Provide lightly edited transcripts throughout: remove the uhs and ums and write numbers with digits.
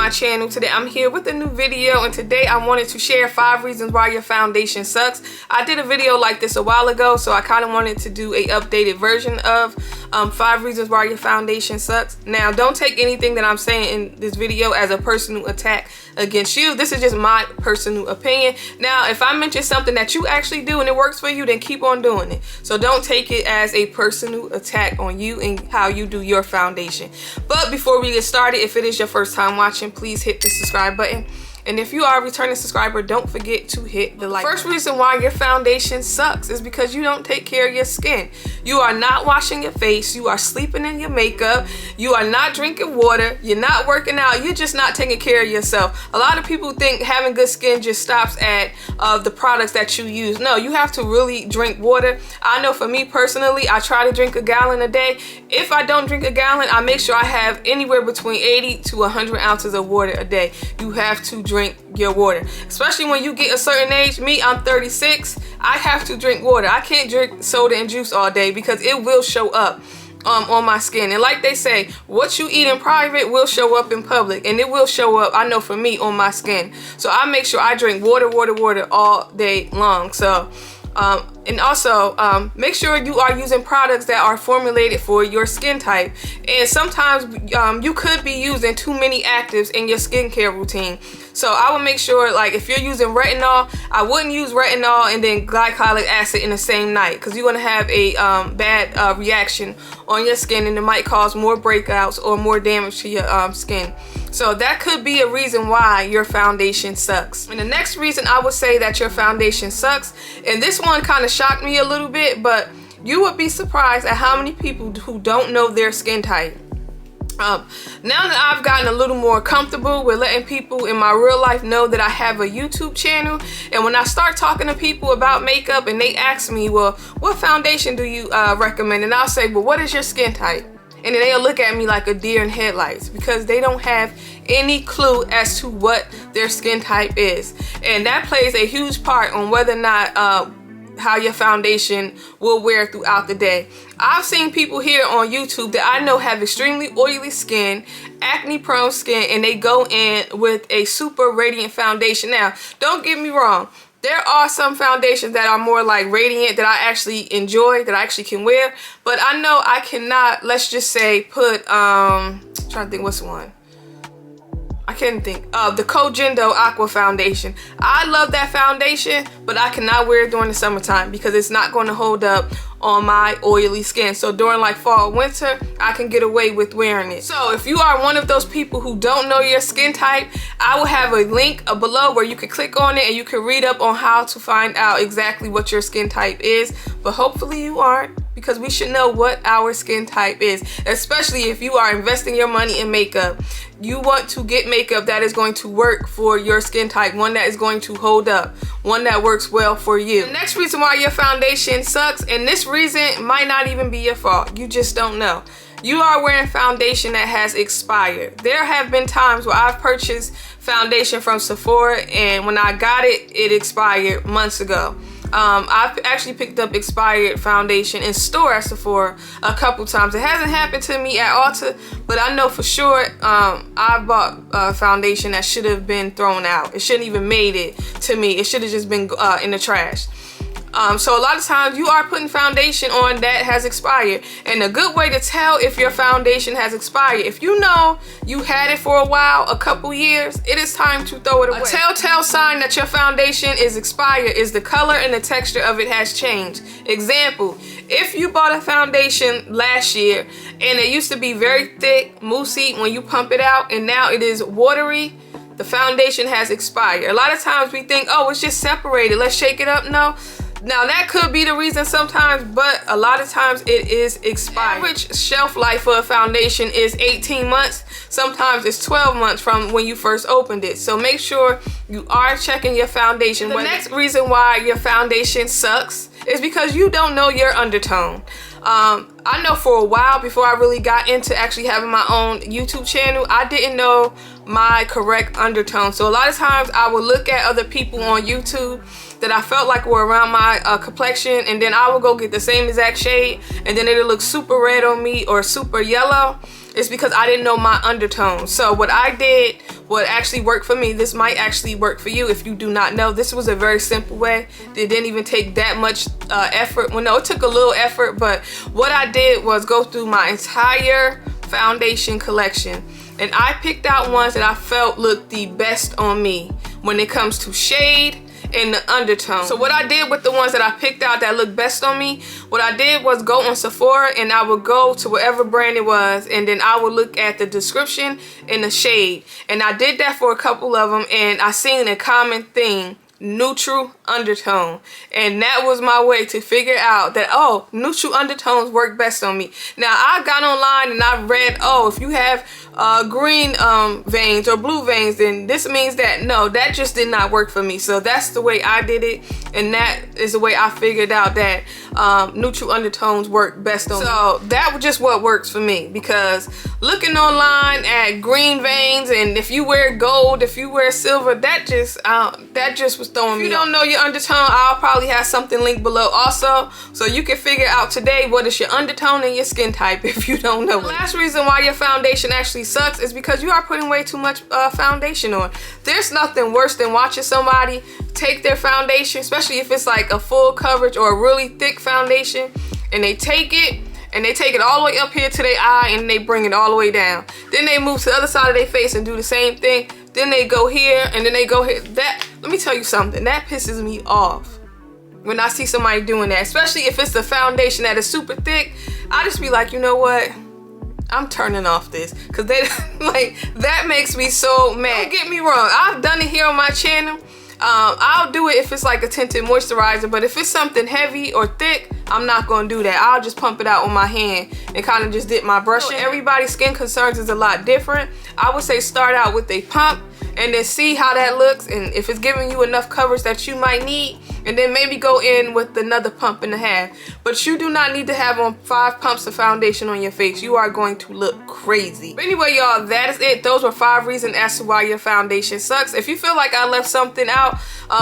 my channel. Today I'm here with a new video, and today I wanted to share 5 reasons why your foundation sucks. I did a video like this a while ago, so I kind of wanted to do a updated version of 5 reasons why your foundation sucks. Now, don't take anything that I'm saying in this video as a personal attack against you. This is just my personal opinion. Now, if I mention something that you actually do and it works for you, then keep on doing it. So don't take it as a personal attack on you and how you do your foundation. But before we get started, if it is your first time watching, please hit the subscribe button. And if you are a returning subscriber, don't forget to hit the like. First reason why your foundation sucks is because you don't take care of your skin. You are not washing your face. You are sleeping in your makeup. You are not drinking water. You're not working out. You're just not taking care of yourself. A lot of people think having good skin just stops at the products that you use. No, you have to really drink water. I know for me personally, I try to drink a gallon a day. If I don't drink a gallon, I make sure I have anywhere between 80 to 100 ounces of water a day. You have to drink your water, especially when you get a certain age. Me, I'm 36. I have to drink water. I can't drink soda and juice all day because it will show up on my skin. And like they say, what you eat in private will show up in public, and it will show up, I know for me, on my skin. So I make sure I drink water all day long. So and also make sure you are using products that are formulated for your skin type. And sometimes you could be using too many actives in your skincare routine. So I would make sure, like, if you're using retinol, I wouldn't use retinol and then glycolic acid in the same night, because you're going to have a bad reaction on your skin, and it might cause more breakouts or more damage to your skin. So that could be a reason why your foundation sucks. And the next reason I would say that your foundation sucks, and this one kind of shocked me a little bit, but you would be surprised at how many people who don't know their skin type. Now that I've gotten a little more comfortable with letting people in my real life know that I have a YouTube channel, and when I start talking to people about makeup and they ask me, well, what foundation do you recommend? And I'll say, well, what is your skin type? And then they'll look at me like a deer in headlights, because they don't have any clue as to what their skin type is. And that plays a huge part on whether or not how your foundation will wear throughout the day. I've seen people here on YouTube that I know have extremely oily skin, acne prone skin, and they go in with a super radiant foundation. Now, don't get me wrong. There are some foundations that are more like radiant that I actually enjoy, that I actually can wear. But I know I cannot, let's just say, put, trying to think what's the one. I can't think of the Kojendo Aqua Foundation. I love that foundation, but I cannot wear it during the summertime because it's not going to hold up on my oily skin. So during like fall, winter, I can get away with wearing it. So if you are one of those people who don't know your skin type, I will have a link below where you can click on it and you can read up on how to find out exactly what your skin type is. But hopefully you aren't, because we should know what our skin type is, especially if you are investing your money in makeup. You want to get makeup that is going to work for your skin type, one that is going to hold up, one that works well for you. The next reason why your foundation sucks, and this reason might not even be your fault, you just don't know. You are wearing foundation that has expired. There have been times where I've purchased foundation from Sephora, and when I got it, it expired months ago. I've actually picked up expired foundation in store at Sephora a couple times. It hasn't happened to me at Ulta, but I know for sure I bought foundation that should have been thrown out. It shouldn't even made it to me. It should have just been in the trash. So a lot of times you are putting foundation on that has expired, and a good way to tell if your foundation has expired, if you know you had it for a while, a couple years, it is time to throw it away. A telltale sign that your foundation is expired is the color and the texture of it has changed. Example, if you bought a foundation last year and it used to be very thick, moussey when you pump it out, and now it is watery, the foundation has expired. A lot of times we think, oh, it's just separated, let's shake it up. No. Now that could be the reason sometimes, but a lot of times it is expired. Average shelf life for a foundation is 18 months. Sometimes it's 12 months from when you first opened it. So make sure you are checking your foundation. The next reason why your foundation sucks is because you don't know your undertone. I know for a while, before I really got into actually having my own YouTube channel, I didn't know my correct undertone. So a lot of times I would look at other people on YouTube that I felt like were around my complexion, and then I would go get the same exact shade, and then it'll look super red on me or super yellow. It's because I didn't know my undertone. So what I did what actually worked for me. This might actually work for you if you do not know. This was a very simple way. It didn't even take that much effort. Well, no, it took a little effort, but what I did was go through my entire foundation collection, and I picked out ones that I felt looked the best on me when it comes to shade and the undertone. So what I did with the ones that I picked out that looked best on me, what I did was go on Sephora, and I would go to whatever brand it was, and then I would look at the description and the shade. And I did that for a couple of them, and I seen a common thing: neutral undertone. And that was my way to figure out that, oh, neutral undertones work best on me. Now I got online and I read, oh, if you have green veins or blue veins, then this means that. No, that just did not work for me. So that's the way I did it, and that is the way I figured out that neutral undertones work best on me. So that was just what works for me, because looking online at green veins, and if you wear gold, if you wear silver, that just was throwing me. If you don't know your undertone, I'll probably have something linked below also, so you can figure out today what is your undertone and your skin type if you don't know. The last reason why your foundation actually sucks is because you are putting way too much foundation on. There's nothing worse than watching somebody take their foundation, especially if it's like a full coverage or a really thick foundation, and they take it all the way up here to their eye, and they bring it all the way down. Then they move to the other side of their face and do the same thing. Then they go here, and then they go here. That, let me tell you something, that pisses me off when I see somebody doing that, especially if it's the foundation that is super thick. I just be like, you know what? I'm turning off this, because they like, that makes me so mad. Don't get me wrong, I've done it here on my channel. I'll do it if it's like a tinted moisturizer, but if it's something heavy or thick, I'm not gonna do that. I'll just pump it out on my hand and kind of just dip my brush in. Everybody's skin concerns is a lot different. I would say start out with a pump and then see how that looks, and if it's giving you enough coverage that you might need, and then maybe go in with another pump and a half. But you do not need to have on 5 pumps of foundation on your face. You are going to look crazy. But anyway, y'all, that is it. Those were 5 reasons as to why your foundation sucks. If you feel like I left something out,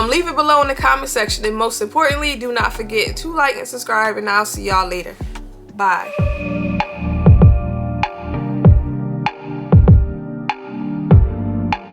leave it below in the comment section. And most importantly, do not forget to like and subscribe, and I'll see y'all later. Bye.